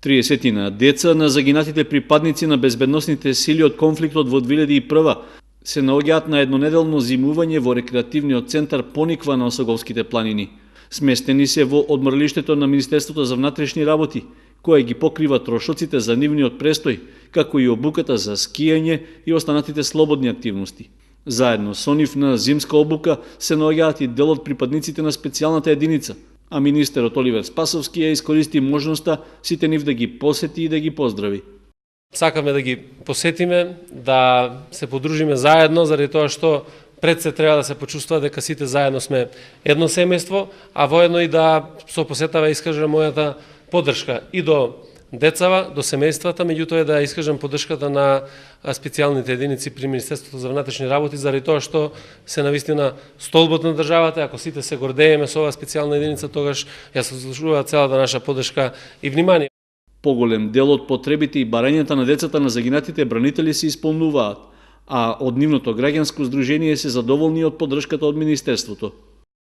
30 деца на загинатите припадници на безбедносните сили од конфликтот во 2001 се наоѓаат на еднонеделно зимување во рекреативниот центар Пониква на Осоговските планини. Сместени се во одморлиштето на Министерството за внатрешни работи, кое ги покрива трошоците за нивниот престој, како и обуката за скијање и останатите слободни активности. Заедно со нив на зимска обука се наоѓаат и дел од припадниците на специјалната единица, а министерот Оливер Спасовски ја искористи можноста сите нив да ги посети и да ги поздрави. Сакаме да ги посетиме, да се подружиме заедно, заради тоа што пред се треба да се почувствува дека сите заедно сме едно семејство, а воедно и да со посетава искажам мојата поддршка и до децава, до семејствата, меѓутоа да искажам поддршката на специјалните единици при Министерството за внатрешни работи, заради тоа што се навистина столбот на државата. Ако сите се гордееме со оваа специјална единица, тогаш ја се заслужува целата наша поддршка и внимание. Поголем дел од потребите и барањата на децата на загинатите бранители се исполнуваат, а од нивното граѓанско здружение се задоволни од поддршката од Министерството.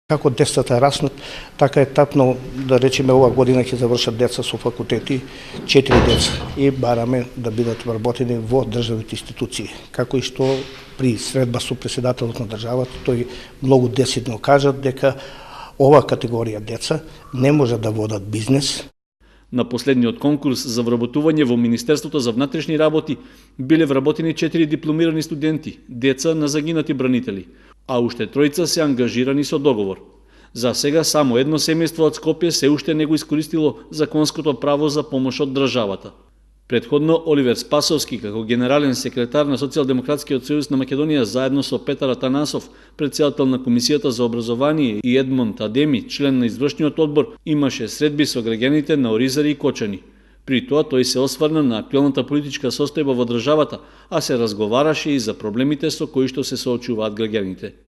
Како децата раснат, така е тапно, да речеме, ова година ќе завршат деца со факултети, 4 деца, и бараме да бидат вработени во државните институции. Како и што при средба со председателот на државата, тој многу десидно кажа дека ова категорија деца не може да водат бизнес. На последниот конкурс за вработување во Министерството за внатрешни работи биле вработени 4 дипломирани студенти, деца на загинати бранители, а уште тројца се ангажирани со договор. За сега само едно семејство од Скопје се уште не го искористило законското право за помош од државата. Предходно Оливер Спасовски, како генерален секретар на Социјалдемократскиот сојуз на Македонија, заедно со Петар Атанасов, председател на Комисијата за образование, и Едмонд Адеми, член на извршниот одбор, имаше средби со граѓаните на Оризари и Кочани. При тоа тој се осврна на актуелната политичка состојба во државата, а се разговараше и за проблемите со кои што се соочуваат граѓаните.